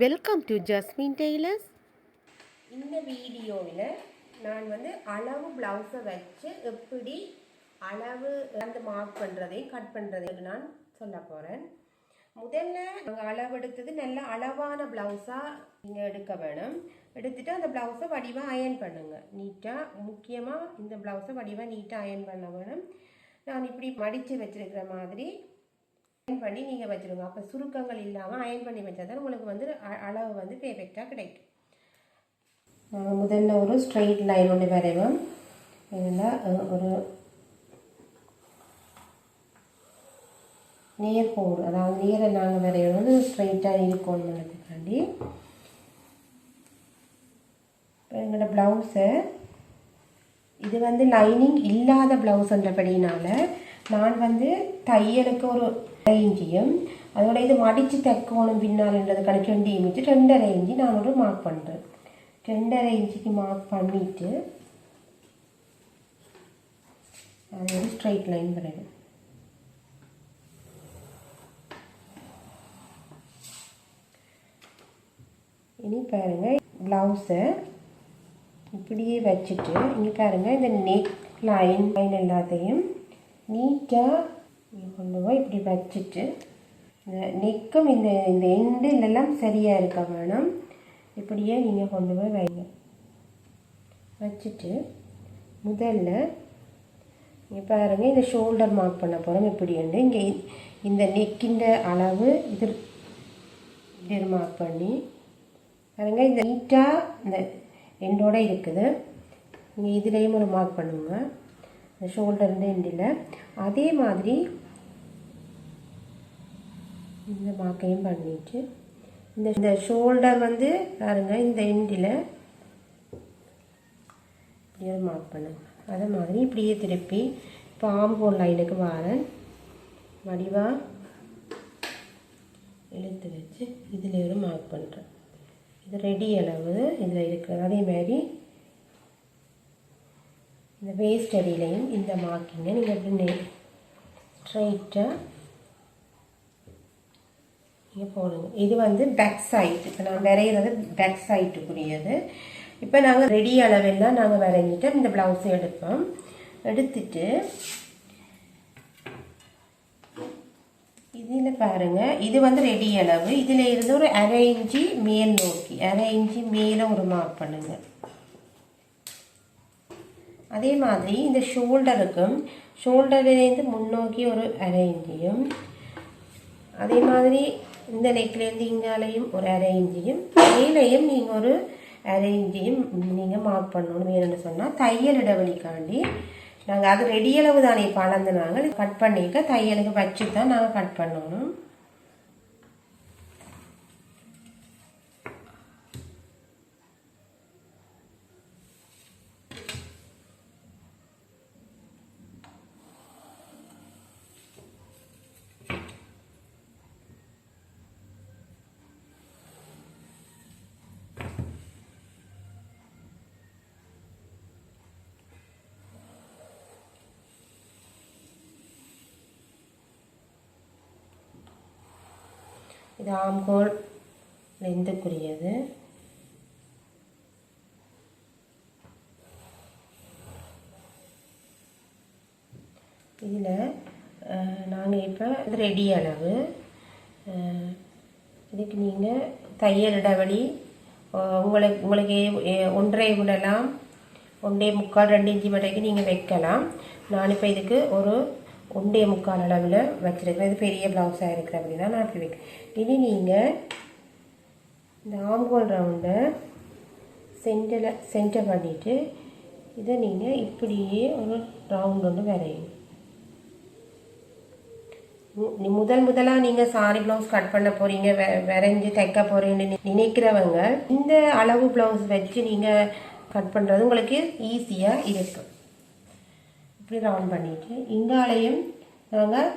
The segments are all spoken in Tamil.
Welcome to Jasmine tailors. இந்த வீடியோவில் நான் அளவு ப்ளவுஸை வச்சு எப்படி அளவு மார்க் பண்ணுறதையும் கட் பண்ணுறதையும் நான் சொல்ல போகிறேன். முதல்ல நாங்கள் அளவு எடுத்தது நல்ல அளவான ப்ளவுஸாக நீங்கள் எடுக்க வேணும். எடுத்துகிட்டு அந்த ப்ளவுஸை வடிவாக அயன் பண்ணுங்கள் நீட்டாக. முக்கியமாக இந்த ப்ளவுஸை வடிவாக நீட்டாக அயன் பண்ண வேணும். நான் இப்படி மடித்து வச்சுருக்கிற மாதிரி அயன் பண்ணி நீங்கள் வச்சுருங்க. அப்போ சுருக்கங்கள் இல்லாமல் அயன் பண்ணி வச்சா தான் உங்களுக்கு அளவு பெர்ஃபெக்டாக கிடைக்கும். நாங்கள் முதல்ல ஒரு ஸ்ட்ரெயிட் லைன் ஒன்று வரைவோம். இதில் ஒரு நேர் கோடு, அதாவது நேரை நாங்கள் வரைகிறது ஸ்ட்ரெயிட்டாக இருக்கணுன்றதுக்காண்டி இப்போ எங்களோட ப்ளவுஸை இது லைனிங் இல்லாத ப்ளவுஸ்ன்றபடினால நான் தையலுக்கு ஒரு 1 இன்ச்சியும் அதோட இது மடித்து தைக்கணும் பின்னால்ன்றதுக்கான 2 இன்ச்சு 2.5 இன்ச்சு நான் ஒரு மார்க் பண்ணுறேன். 2.5 இன்ச்சுக்கு மார்க் பண்ணிவிட்டு அது ஒரு ஸ்ட்ரைட் லைன் வரையும். இனி பாருங்கள், ப்ளவுஸை இப்படியே வச்சுட்டு இங்கே பாருங்கள், இந்த நெக் லைன் எல்லாத்தையும் நீட்டாக கொண்டு போய் இப்படி வச்சுட்டு இந்த நெக்கும் இந்த எண்டிலெல்லாம் சரியாக இருக்க வேணும். இப்படியே நீங்கள் கொண்டு போய் வைங்க. வச்சுட்டு முதல்ல இங்கே பாருங்கள், இந்த ஷோல்டர் மார்க் பண்ண போகிறோம். இப்படி இங்கே இந்த நெக்கின்ற அளவு இது மார்க் பண்ணி பாருங்கள். இந்த நீட்டாக இந்த எண்டோடு இருக்குது. நீங்கள் இதுலேயும் ஒரு மார்க் பண்ணுங்க, இந்த ஷோல்டர் எண்டில். அதே மாதிரி இந்த மார்க்கையும் பண்ணிவிட்டு இந்த ஷோல்டர் பாருங்கள், இந்த எண்டில் இப்படியே மார்க் பண்ணுங்க. அதே மாதிரி இப்படியே திருப்பி இப்போ ஆம்போல் லைனுக்கு வரேன். வடிவாக இழுத்து வச்சு இதில் ஒரு மார்க் பண்ணுறேன். இது ரெடி அளவு இதில் இருக்குது. அதே மாதிரி இந்த வேஸ்ட் அடியிலையும் இந்த மார்க்கிங்கை நீங்கள் எப்படி ஸ்ட்ரைட்டாக நீங்கள் போடுங்க. இது பேக் சைடு. இப்போ நான் வரைகிறது பேக் சைட்டுக்குரியது. இப்போ நாங்கள் ரெடி அளவெல்லாம் நாங்கள் வரைஞ்சிட்டு இந்த ப்ளவுஸை எடுப்போம். எடுத்துட்டு இதில் பாருங்கள், இது ரெடி அளவு. இதில் இருந்து ஒரு 1/2 இன்ச்சு மேல் நோக்கி 1/2 இன்ச்சு மேலே ஒரு மார்க் பண்ணுங்கள். அதே மாதிரி இந்த ஷோல்டர்லேருந்து முன்னோக்கி ஒரு 1/2 இன்ச்சியும், அதே மாதிரி இந்த நெக்லேருந்து இங்காலையும் ஒரு 1/2 இன்ச்சியும், மேலேயும் நீங்கள் ஒரு 1/2 இன்ச்சியும் நீங்கள் மார்க் பண்ணணும். வேணும்னு சொன்னால் தையல் இடைவெளிக்காண்டி நாங்கள் அது ரெடி அளவு தானே பழந்து நாங்கள் கட் பண்ணிக்க தையலுக்கு வச்சு தான் நாங்கள் கட் பண்ணணும். இது ஆம்ஹோல் லென்த்துக்குரியது. இதில் நாங்கள் இப்போ ரெடி அளவு இதுக்கு நீங்கள் தையல் இடைவெளி உங்களுக்கு 1.5 விடலாம், 1.25 2 இன்ச்சு வரைக்கும் நீங்கள் வைக்கலாம். நான் இப்போ இதுக்கு ஒரு 1.25 அளவில் வச்சுருக்கேன். இது பெரிய ப்ளவுஸாக இருக்குது அப்படின்னா நான் அப்படி வைக்கிறேன். இனி நீங்கள் இந்த ஆம்ஹோல் ரவுண்டை சென்டர் பண்ணிவிட்டு இதை நீங்கள் இப்படியே ஒரு ரவுண்ட் ஒன்று வரையுங்க. முதலாக நீங்கள் சாரி ப்ளவுஸ் கட் பண்ண போகிறீங்க, வரைஞ்சி தைக்க போகிறீங்கன்னு நினைக்கிறவங்க இந்த அளவு ப்ளவுஸ் வச்சு நீங்கள் கட் பண்ணுறது உங்களுக்கு ஈஸியாக இருக்கும். இப்படி ரவுண்ட் பண்ணிவிட்டு இங்காலையும் நாங்கள்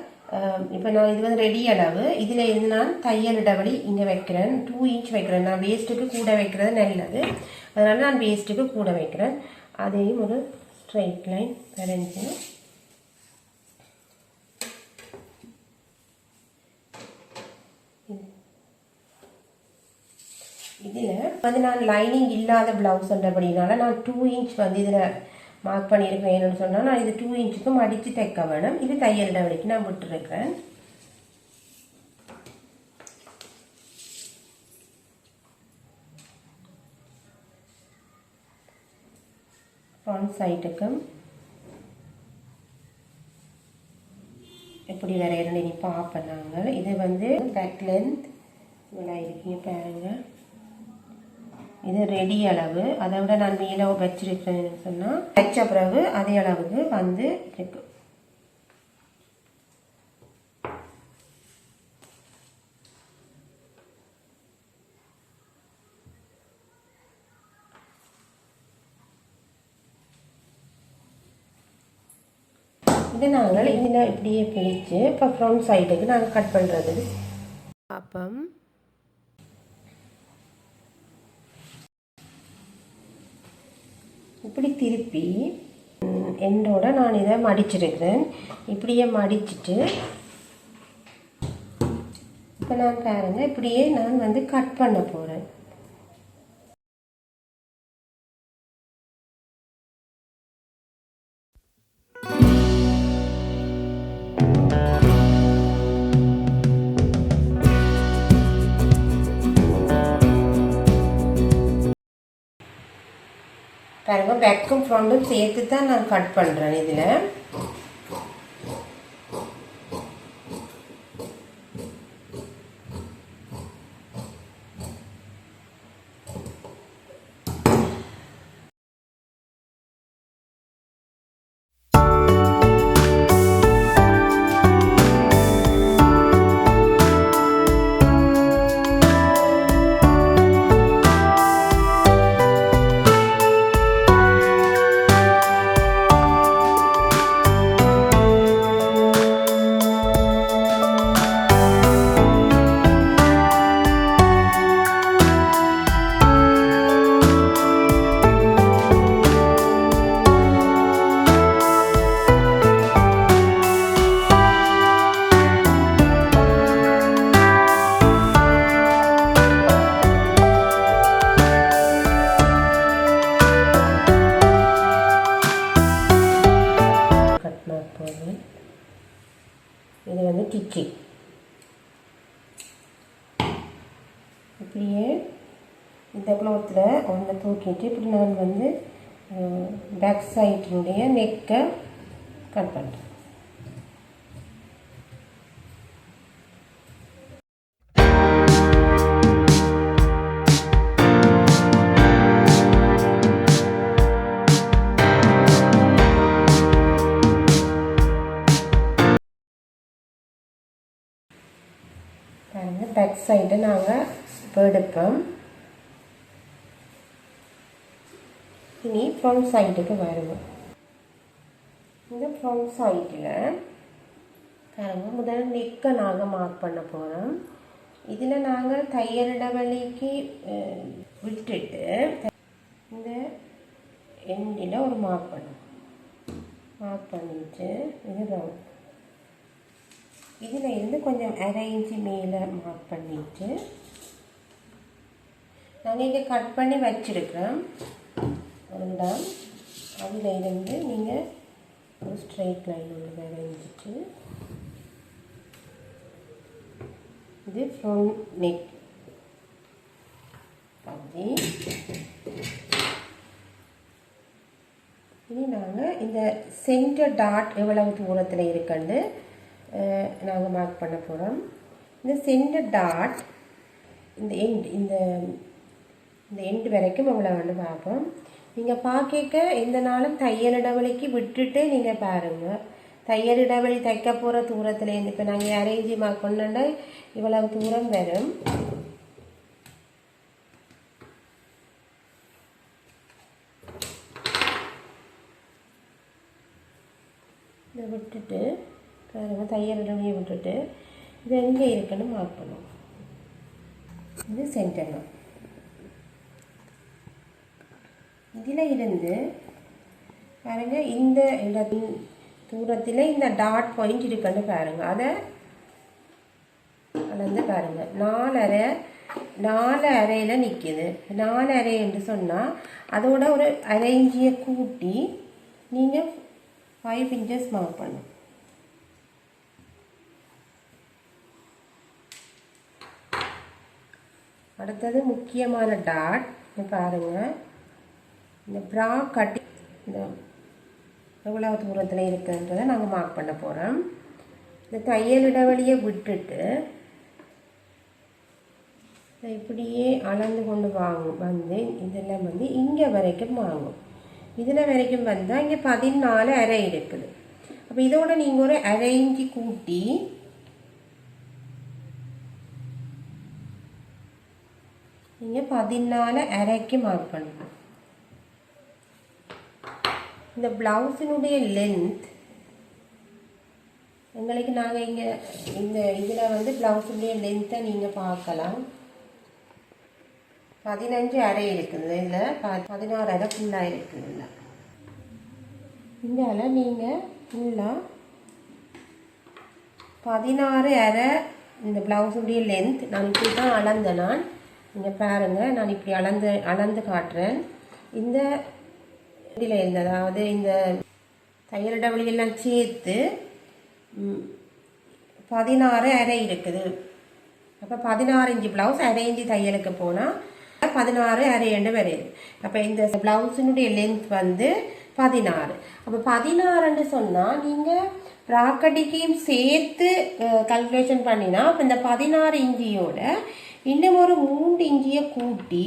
இப்போ நான் இது ரெடி அளவு. இதில் இருந்து நான் தையல் இடைவெளி இங்கே வைக்கிறேன். 2 இன்ச் வைக்கிறேன். நான் வேஸ்ட்டுக்கு கூட வைக்கிறது நல்லது, அதனால் நான் வேஸ்ட்டுக்கு கூட வைக்கிறேன். அதையும் ஒரு ஸ்ட்ரைட் லைன் வரைஞ்சி இதில் வந்து நான் லைனிங் இல்லாத ப்ளவுஸ்ன்றபடினால நான் 2 இன்ச் வந்து இதில் மார்க் பண்ணியிருக்கேன். என்னென்னு சொன்னால் நான் இது 2 இன்ச்சுக்கு மடித்து தைக்க வேணும். இது தையல் இடைவெளிக்கு நான் விட்டுருக்கேன். ஃப்ரண்ட் சைடுக்கும் எப்படி வரையறேன்னு நீ பார்ப்பேன். நாங்கள் இது வந்து பேக் லென்த் இவ்வளோ இருக்கீங்க பாருங்கள். இது ரெடி அளவு, அதை விட நான் மேலே வச்சிருக்கிறேன்னு சொன்னால் வச்ச பிறகு அதே அளவுக்கு வந்து இருக்கு. இதை நாங்கள் இதில் இப்படியே பிடிச்சு இப்போ ஃப்ரண்ட் சைடுக்கு நாங்கள் கட் பண்ணுறது பார்ப்போம். இப்படி திருப்பி எண்டோட நான் இதை மடிச்சிருக்கிறேன். இப்படியே மடிச்சுட்டு இப்போ நான் பாருங்க இப்படியே நான் வந்து கட் பண்ண போகிறேன். பாருங்க பேக்கும் ஃப்ரண்ட்டும் சேர்த்து தான் நான் கட் பண்ணுறேன். இதில் இது வந்து டிச்சி இப்படியே இந்த க்ளோத்தில் ஒன்று தூக்கிட்டு இப்படி நான் வந்து பேக் சைடினுடைய நெக்கை கட் பண்ணுறேன். பேக் சைடு நாங்கள் இப்போ எடுப்போம். இனி ஃப்ரண்ட் சைடுக்கு வருவோம். இந்த ஃப்ரண்ட் சைடில் பாருங்க முதல்ல நெக்கை நாங்கள் மார்க் பண்ண போகிறோம். இதில் நாங்கள் தையல் இடைவெளிக்கு விட்டுட்டு இந்த எண்டில் ஒரு மார்க் பண்ணுவோம். மார்க் பண்ணிட்டு இது ரவுண்ட் இதில் இருந்து கொஞ்சம் அரை இன்ச்சு மேலே மார்க் பண்ணிவிட்டு நாங்கள் இங்கே கட் பண்ணி வச்சுருக்கிறோம் ரெண்டாம். அதில் இருந்து நீங்கள் ஒரு ஸ்ட்ரைட் லைன் ஒன்று வரைஞ்சிட்டு இது ஃப்ரண்ட் நெக் அப்படி இனி நாங்கள் இந்த சென்டர் டாட் எவ்வளவு தூரத்தில் இருக்குன்னு நாங்கள் மார்க் பண்ண போகிறோம். இந்த சென்டர் டாட் இந்த எண்ட் இந்த எண்டு வரைக்கும் எவ்வளோ வந்து பார்ப்போம். நீங்கள் பார்க்க எந்த நாளும் தையல் இடைவெளிக்கு விட்டுட்டு நீங்கள் பாருங்கள். தையல் இடைவெளி தைக்க போகிற தூரத்துலேருந்து இப்போ நாங்கள் அரேஞ்சி மார்க் பண்ணோன்னா இவ்வளவு தூரம் வரும். இதை விட்டுட்டு பாருங்கள் தையல் இடைவெளியை விட்டுட்டு இது எங்கே இருக்குன்னு மார்க் பண்ணுவோம். இது சென்டர். இதில் இருந்து பாருங்கள் இந்த தூரத்தில் இந்த டாட் பாயிண்ட் இருக்குன்னு பாருங்கள். அதை அளந்து பாருங்கள் 4.5 4 அரையில் நிற்கிது. 4 அரை என்று சொன்னால் அதோட ஒரு அரை இஞ்சியை கூட்டி நீங்கள் 5 இன்ச்சஸ் மார்க் பண்ணும். அடுத்தது முக்கியமான டாட் பாருங்கள். இந்த ப்ரா கட்டி இந்த எவ்வளவு தூரத்தில் இருக்குன்றதை நாங்கள் மார்க் பண்ண போகிறோம். இந்த தையல் இடைவெளியை விட்டுட்டு இப்படியே அளந்து கொண்டு வந்து இதெல்லாம் வந்து இங்கே வரைக்கும் வாங்கும். இதில் வரைக்கும் வந்தால் இங்கே 14 அரை இருக்குது. அப்போ இதோட நீங்கள் ஒரு அரை இன்ச்சு கூட்டி நீங்கள் 14 அரைக்கு மார்க் பண்ணணும். இந்த ப்ளவுஸினுடைய லென்த் எங்களுக்கு நாங்கள் இங்கே இந்த இதில் வந்து ப்ளவுஸுடைய லென்த்தை நீங்கள் பார்க்கலாம். 15 அரை இருக்குது. இதில் 16 அரை ஃபுல்லாக இருக்குதுல்ல. இதால் நீங்கள் ஃபுல்லாக 16 அரை இந்த ப்ளவுஸுடைய லென்த் நான் இப்படி தான் அளந்தேன். நான் நீங்கள் பாருங்கள், நான் இப்படி அளந்து காட்டுறேன். இந்த இதில் இருந்து அதாவது இந்த தையல் இடைவெளியெல்லாம் சேர்த்து 16 அரை இருக்குது. அப்போ 16 இன்ச்சு ப்ளவுஸ் அரை இன்ச்சு தையலுக்கு போனால் 16 அரை என்று வருது. அப்போ இந்த ப்ளவுஸினுடைய லென்த் வந்து 16. அப்போ 16ன்னு சொன்னால் நீங்கள் ப்ராக்கெட்டுக்கையும் சேர்த்து கல்குலேஷன் பண்ணினா அப்போ இந்த 16 இன்ச்சியோட இன்னும் ஒரு 3 இன்ச்சியை கூட்டி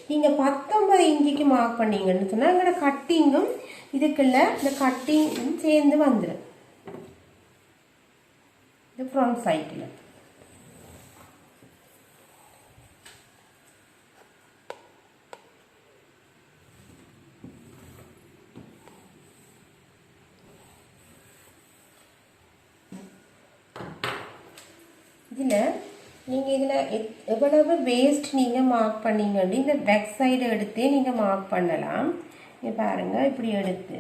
நீங்கள் 19 இன்ச்சிக்கு மார்க் பண்ணீங்கன்னு சொன்னால் எங்களோட கட்டிங்கும் இதுக்குள்ள இந்த கட்டிங்கும் சேர்ந்து வந்துடும். இந்த ஃப்ரண்ட் சைடில் இதில் நீங்கள் இதில் எவ்வளவு வேஸ்ட் நீங்கள் மார்க் பண்ணீங்கன்னு இந்த பேக் சைடு எடுத்தே நீங்கள் மார்க் பண்ணலாம். இங்கே பாருங்கள், இப்படி எடுத்து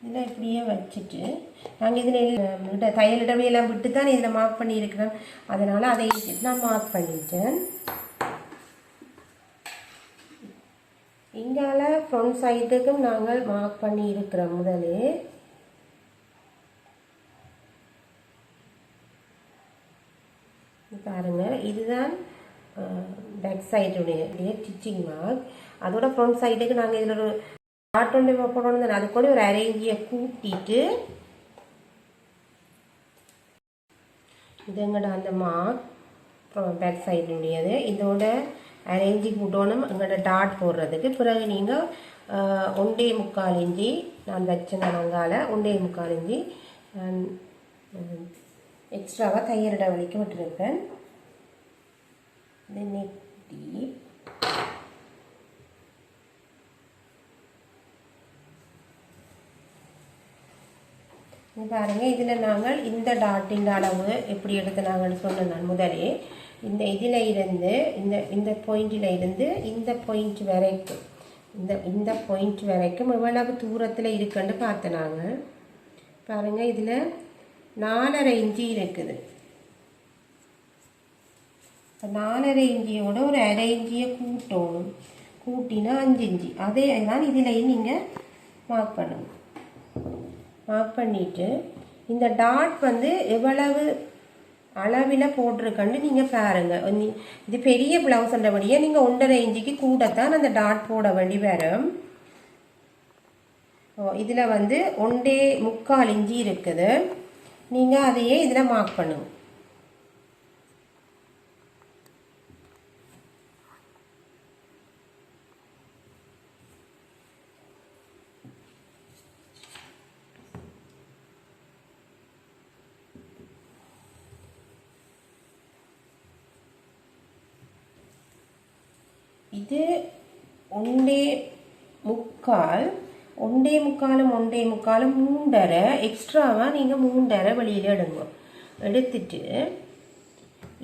இதில் இப்படியே வச்சுட்டு நாங்கள் இதில் தையல் இடவையெல்லாம் விட்டு தான் இதில் மார்க் பண்ணியிருக்கிறோம். அதனால் அதை நான் மார்க் பண்ணிட்டேன். இங்கால ஃப்ரண்ட் சைடுக்கும் நாங்கள் மார்க் பண்ணி இருக்கிறோம். முதலே பாருங்க, இதுதான் பேக் சைடுடைய ஸ்டிச்சிங் மார்க். அதோட ஃப்ரண்ட் சைடுக்கு நாங்கள் இதில் ஒரு டாட் ஒன்று போடணும். அது கூட ஒரு அரை இன்ச்சியை கூட்டிட்டு இதுங்கட அந்த மார்க் பேக் சைடுடையது இதோட அரை இன்ச்சி கூட்டணும் எங்களோட டாட் போடுறதுக்கு. பிறகு நீங்கள் 1.25 இன்ச்சி நான் வச்சேன். அங்கால 1.25 இன்ச்சி எக்ஸ்ட்ராவாக தையல் இடைவெளிக்கு விட்டுருக்கேன். இந்த நெக் டீப் பாருங்கள். இதில் நாங்கள் இந்த டாட்டின் அளவு எப்படி எடுத்து நாங்கள் சொன்ன நான் முதலே இந்த இதில் இருந்து இந்த பாயிண்டில் இருந்து இந்த பாயிண்ட் வரைக்கும் இந்த பாயிண்ட் வரைக்கும் எவ்வளவு தூரத்தில் இருக்குன்னு பார்த்தேன். நாங்கள் பாருங்கள், இதில் 4.5 இன்ச்சி இருக்குது. 4.5 இன்ச்சியோட ஒரு அரை இன்ச்சியை கூட்டணும். கூட்டினா 5 இன்ச்சி. அதே தான் இதில் நீங்கள் மார்க் பண்ணணும். மார்க் பண்ணிவிட்டு இந்த டாட் வந்து எவ்வளவு அளவில் போட்டிருக்கன்னு நீங்கள் பாருங்கள். இது பெரிய ப்ளவுஸ்ன்றபடியே நீங்கள் 1.5 இன்ச்சிக்கு கூடத்தான் அந்த டாட் போட வேண்டி வரும். இதில் வந்து 1.25 இன்ச்சி இருக்குது. நீங்கள் அதையே இதில் மார்க் பண்ணுங்க. இது 1.25 3.5 எக்ஸ்ட்ராவாக நீங்கள் 3.5 வெளியில் எடுங்க. எடுத்துட்டு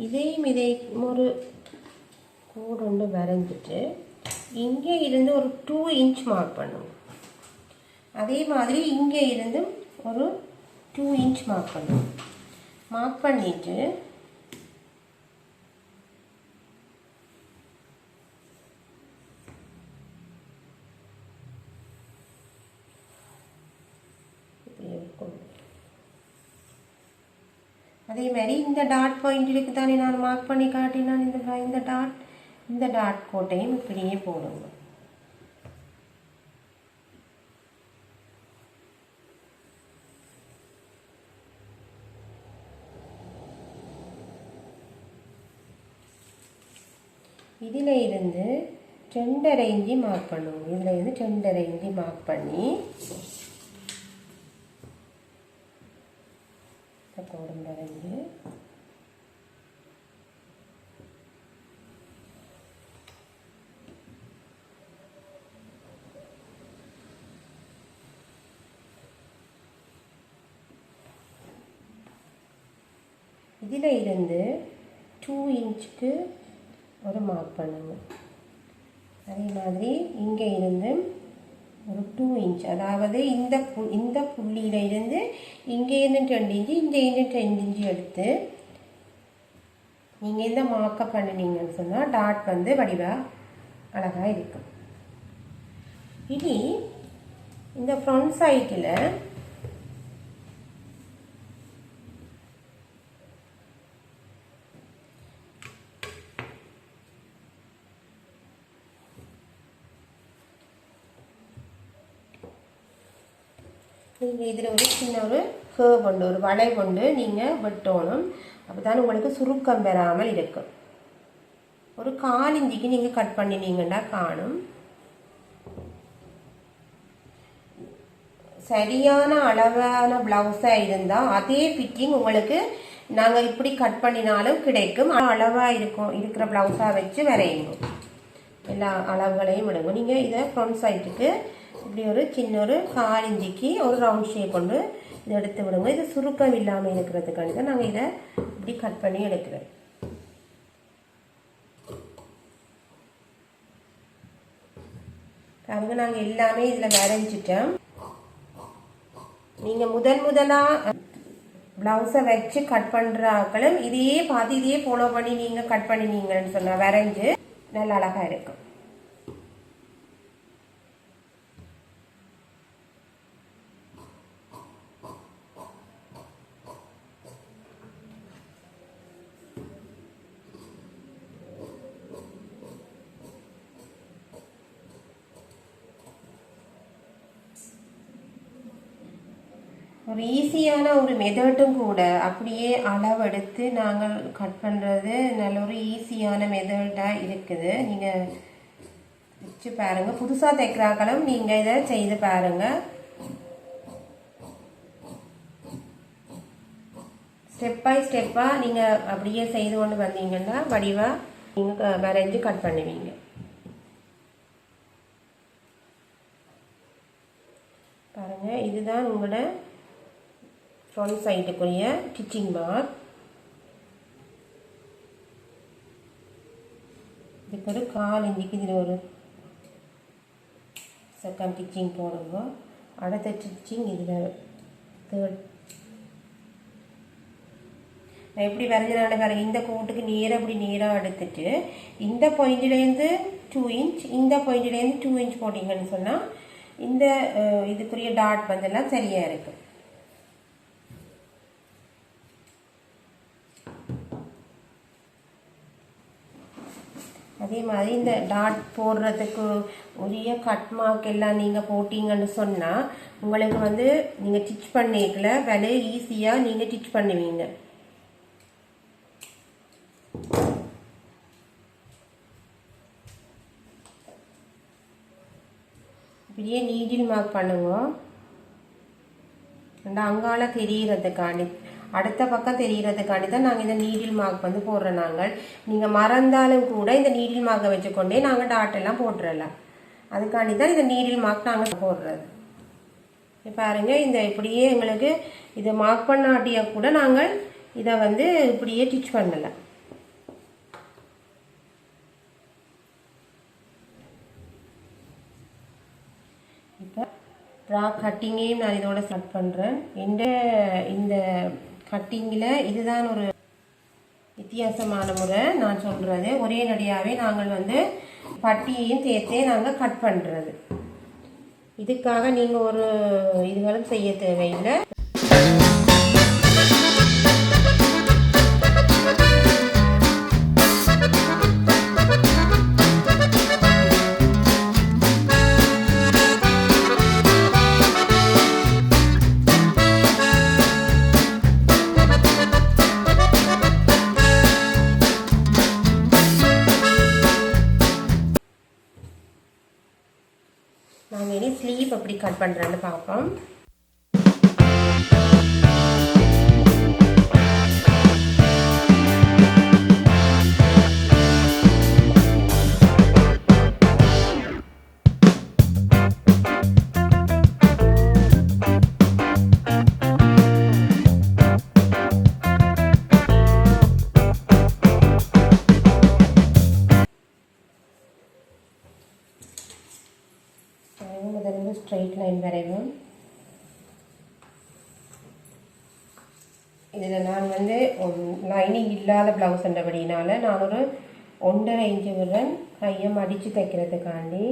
இதையும் ஒரு கோடு ஒன்று வரைஞ்சிட்டு இங்கே இருந்து ஒரு 2 இன்ச் மார்க் பண்ணுங்க. அதே மாதிரி இங்கே இருந்து ஒரு 2 இன்ச் மார்க் பண்ணுங்க. மார்க் பண்ணிவிட்டு அதே மாதிரி இந்த டாட் பாயிண்ட் இருக்கு தானே நான் மார்க் பண்ணி காட்டினான், இந்த டாட் கோட்டையும் இப்படியே போடுங்க. இதில் இருந்து 2.5 இன்ச்சு மார்க் பண்ணுவோம். இதில் இருந்து 2.5 இன்ச்சு மார்க் பண்ணி கோடும் வரைஞ்சி இதில் இருந்து 2 இன்ச்சுக்கு ஒரு மார்க் பண்ணுங்க. அதே மாதிரி இங்கே இருந்து ஒரு 2 இன்ச், அதாவது இந்த புள்ளியில் இருந்து இங்கே இருந்து 2 இன்ச்சு, இங்கே இருந்து 2 இன்ச்சு எடுத்து நீங்கள் இந்த மார்க்கை பண்ணினீங்கன்னு சொன்னால் டாட் வந்து வடிவாக அழகாக இருக்கும். இனி இந்த ஃப்ரண்ட் சைட்டில் நீங்கள் இதில் ஒரு சின்ன ஒரு கேர்வ் உண்டு, ஒரு வளை கொண்டு நீங்கள் வெட்டணும். அப்போ தான் உங்களுக்கு சுருக்கம் பெறாமல் இருக்கும். ஒரு 1/4 இன்ச்சுக்கு நீங்கள் கட் பண்ணினீங்கன்னா காணும். சரியான அளவான ப்ளவுஸாக இருந்தால் அதே ஃபிட்டிங் உங்களுக்கு நாங்கள் இப்படி கட் பண்ணினாலும் கிடைக்கும். அளவாக இருக்கிற ப்ளவுஸாக வச்சு வரையணும். எல்லா அளவுகளையும் விடுங்க. நீங்கள் இதை ஃப்ரண்ட் சைட்டுக்கு இப்படி ஒரு சின்ன ஒரு 1/4 இன்ச்சுக்கு ஒரு ரவுண்ட் ஷேப் கொண்டு இதை எடுத்து விடுங்க. இது சுருக்கம் இல்லாமல் இருக்கிறதுக்காண்டி தான் நாங்கள் இதை இப்படி கட் பண்ணி எடுக்கிறோம். பாருங்க, நாங்கள் எல்லாமே இதில் வரைஞ்சிட்டோம். நீங்கள் முதலாக ப்ளவுஸை வச்சு கட் பண்ணுறாக்களும் இதையே பார்த்து இதையே ஃபாலோ பண்ணி நீங்கள் கட் பண்ணினீங்கன்னு சொன்னால் வரைஞ்சி நல்ல அழகாக இருக்கும். ஒரு ஈஸியான ஒரு மெத்தடும் கூட. அப்படியே அளவெடுத்து நாங்கள் கட் பண்ணுறது நல்ல ஒரு ஈஸியான மெத்தடாக இருக்குது. நீங்கள் வச்சு பாருங்கள். புதுசாக தைக்கிறாக்களும் நீங்கள் இதை செய்து பாருங்கள். ஸ்டெப் பை ஸ்டெப்பாக நீங்கள் அப்படியே செய்து கொண்டு வந்தீங்கன்னா வடிவாக நீங்கள் வரைஞ்சி கட் பண்ணுவீங்க. பாருங்கள், இதுதான் உங்களோட ஃப்ரண்ட் சைடுக்குரிய ஸ்டிச்சிங் மார்க். இதுக்கு ஒரு 1/4 இன்ச்சுக்கு இதில் ஒரு செகண்ட் ஸ்டிச்சிங் போடுங்க. அடுத்த ஸ்டிச்சிங் இதில் தேர்ட். நான் எப்படி வரைஞ்சினால பாருங்க, இந்த கோட்டுக்கு நேராக அப்படி நேராக எடுத்துட்டு இந்த பாயிண்ட்லேருந்து 2 இன்ச், இந்த பாயிண்ட்லேருந்து 2 இன்ச் போட்டிங்கன்னு சொன்னால் இந்த இதுக்குரிய டாட் வந்தெல்லாம் சரியாக இருக்கும். அதே மாதிரி இந்த டாட் போடுறதுக்கு உரிய கட் மார்க் எல்லாம் நீங்கள் போட்டிங்கன்னு சொன்னால் உங்களுக்கு வந்து நீங்கள் ஸ்டிச் பண்ணிக்கல வேலை ஈஸியாக நீங்கள் ஸ்டிச் பண்ணுவீங்க. இப்படியே நீடில் மார்க் பண்ணுங்க. அங்கால தெரிகிறதுக்காண்டி, அடுத்த பக்கம் தெரிகிறதுக்காண்டி தான் நாங்கள் இந்த நீடில் மார்க் வந்து போடுறோம். நீங்கள் மறந்தாலும் கூட இந்த நீடில் மார்க்கை வச்சுக்கொண்டே நாங்கள் டாட் எல்லாம் போட்டுடலாம். அதுக்காண்டி தான் இந்த நீடில் மார்க் நாங்கள் போடுறது. பாருங்க, இந்த இப்படியே எங்களுக்கு இதை மார்க் பண்ணாட்டியா கூட நாங்கள் இதை வந்து இப்படியே ஸ்டிச் பண்ணலாம். இப்போ ப்ரா கட்டிங்கையும் நான் இதோட ஸ்டார்ட் பண்ணுறேன். இந்த கட்டிங்கில் இதுதான் ஒரு வித்தியாசமான முறை. நான் சொல்கிறது ஒரே நடியாகவே நாங்கள் வந்து பட்டியையும் சேர்த்தே நாங்கள் கட் பண்ணுறது. இதுக்காக நீங்கள் ஒரு இதுகளும் செய்ய தேவையில்லை. நாங்கள் இனி ஸ்லீவ் எப்படி கட் பண்ணுறேன்னு பார்ப்போம். முதல்ல ஸ்ட்ரைட் லைன் வரைவோம். இதில் நான் வந்து லைனிங் இல்லாத ப்ளவுஸ் என்றபடினால நான் ஒரு 1.5 இன்ச்சு விடுறேன் கையை மடித்து தைக்கிறதுக்காண்டி.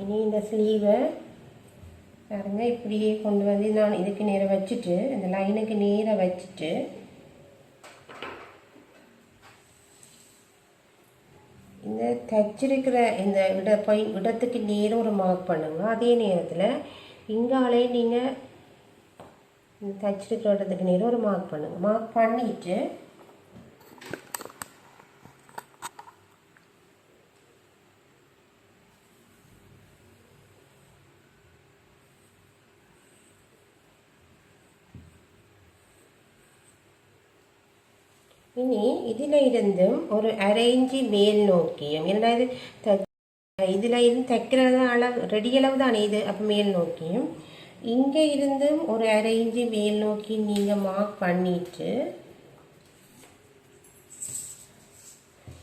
இனி இந்த ஸ்லீவை பாருங்க இப்படியே கொண்டு வந்து நான் இதுக்கு நேராக வச்சுட்டு இந்த லைனுக்கு நேராக வச்சுட்டு இந்த தைச்சிருக்கிற இந்த இடத்துக்கு நேரம் ஒரு மார்க் பண்ணுங்க. அதே நேரத்தில் இங்காலே நீங்கள் இந்த தைச்சிருக்கிற இடத்துக்கு நேரம் ஒரு மார்க் பண்ணுங்க. மார்க் பண்ணிட்டு இனி இதில் இருந்தும் ஒரு 1/2 இன்ச்சு மேல் நோக்கியும், ஏன்னா இது இதில் இருந்து தைக்கிறது அளவு ரெடி அளவு தானே இது, அப்போ மேல் நோக்கியும் இங்கே இருந்தும் ஒரு 1/2 இன்ச்சு மேல் நோக்கி நீங்கள் மார்க் பண்ணிட்டு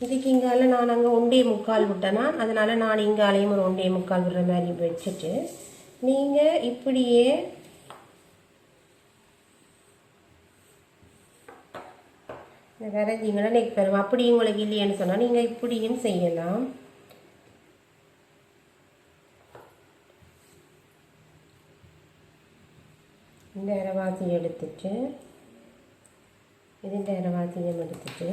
இதுக்கு இங்கால நான் அங்கே 1.25 விட்டேன்னா அதனால் நான் இங்காலையும் ஒரு 1.25 விடுற மாதிரி வச்சுட்டு நீங்கள் இப்படியே வரைஞ்சிங்கன்னா நெக் பெறும். அப்படி உங்களுக்கு இல்லைன்னு சொன்னால் நீங்கள் இப்படியும் செய்யலாம். இந்த அரைவாசியை எடுத்துட்டு இதுஇந்த அரைவாசியம் எடுத்துட்டு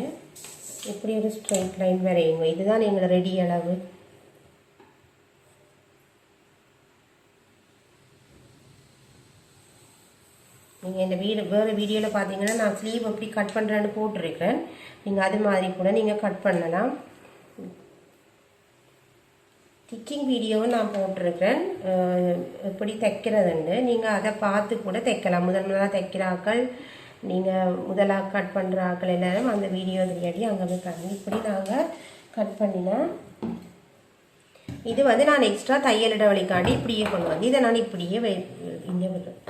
இப்படி ஒரு ஸ்ட்ரைட் லைன் வரையுங்க. இதுதான் எங்களோட ரெடி அளவு. நீங்கள் இந்த வேறு வீடியோவில் பார்த்தீங்கன்னா நான் ஸ்லீவ் எப்படி கட் பண்ணுறேன்னு போட்டிருக்கேன். நீங்கள் அது மாதிரி கூட நீங்கள் கட் பண்ணலாம். ஸ்டிச்சிங் வீடியோவும் நான் போட்டிருக்கேன் எப்படி தைக்கிறதுன்னு. நீங்கள் அதை பார்த்து கூட தைக்கலாம். முதலாக தைக்கிற ஆக்கள், நீங்கள் முதலாக கட் பண்ணுற ஆக்கள் எல்லோரும் அந்த வீடியோ தெரியாடி அங்கே போய் பாருங்க. இப்படி நாங்கள் கட் பண்ணினா இது வந்து நான் எக்ஸ்ட்ரா தையல் இடைவெளிக்காண்டி இப்படியே கொண்டு வந்து இதை நான் இப்படியே இங்கே விடுறேன்.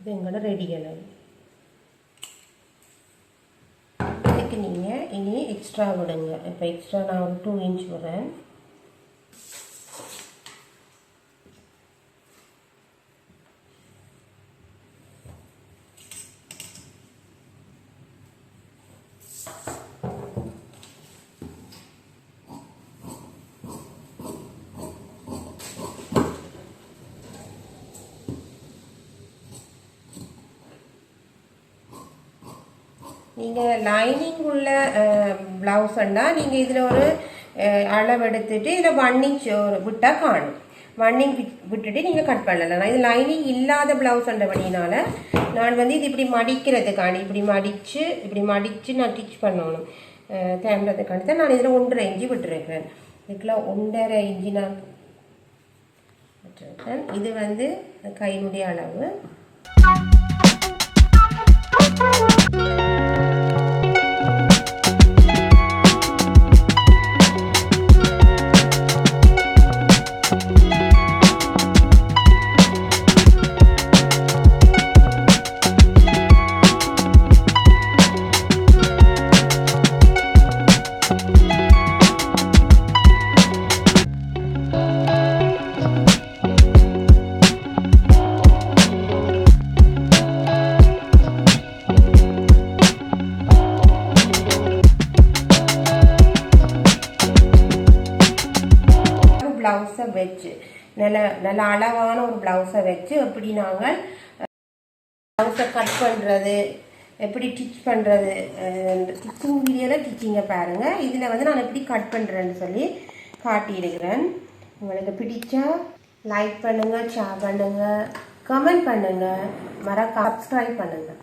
இது எங்களோட ரெடி அளவு. இதுக்கு நீங்கள் இனி எக்ஸ்ட்ரா விடுங்க. இப்போ எக்ஸ்ட்ரா நான் ஒரு 2 இன்ச் விடுறேன். நீங்கள் லைனிங் உள்ள ப்ளவுஸ்னால் நீங்கள் இதில் ஒரு அளவு எடுத்துட்டு இதில் 1 இன்ச் விட்டால் காணும். 1 இன்ச் விட்டுட்டு நீங்கள் கட் பண்ணலாம். நான் இது லைனிங் இல்லாத ப்ளவுஸ்ன்றபடினால நான் வந்து இது இப்படி மடிக்கிறதுக்காண்டி இப்படி மடித்து நான் ஸ்டிச் பண்ணணும் தேம்புறதுக்காண்டி தான் நான் இதில் 1.5 இன்ச்சு விட்டுருக்கேன். இதுக்குலாம் 1.5 இன்ச்சு நான் விட்டுருக்கேன். இது வந்து கையினுடைய அளவு. ப்ளவுஸை வச்சு நல்ல அளவான ஒரு ப்ளவுஸை வச்சு எப்படி நாங்கள் ப்ளவுஸை கட் பண்ணுறது, எப்படி ஸ்டிச் பண்ணுறது, ஸ்டிச்சிங் வீடியோவில் ஸ்டிச்சிங்கை பாருங்கள். இதில் வந்து நான் எப்படி கட் பண்ணுறேன்னு சொல்லி காட்டியிருக்கிறேன். உங்களுக்கு பிடிச்சா லைக் பண்ணுங்கள், ஷேர் பண்ணுங்கள், கமெண்ட் பண்ணுங்கள், மறக்காம சப்ஸ்கிரைப் பண்ணுங்கள்.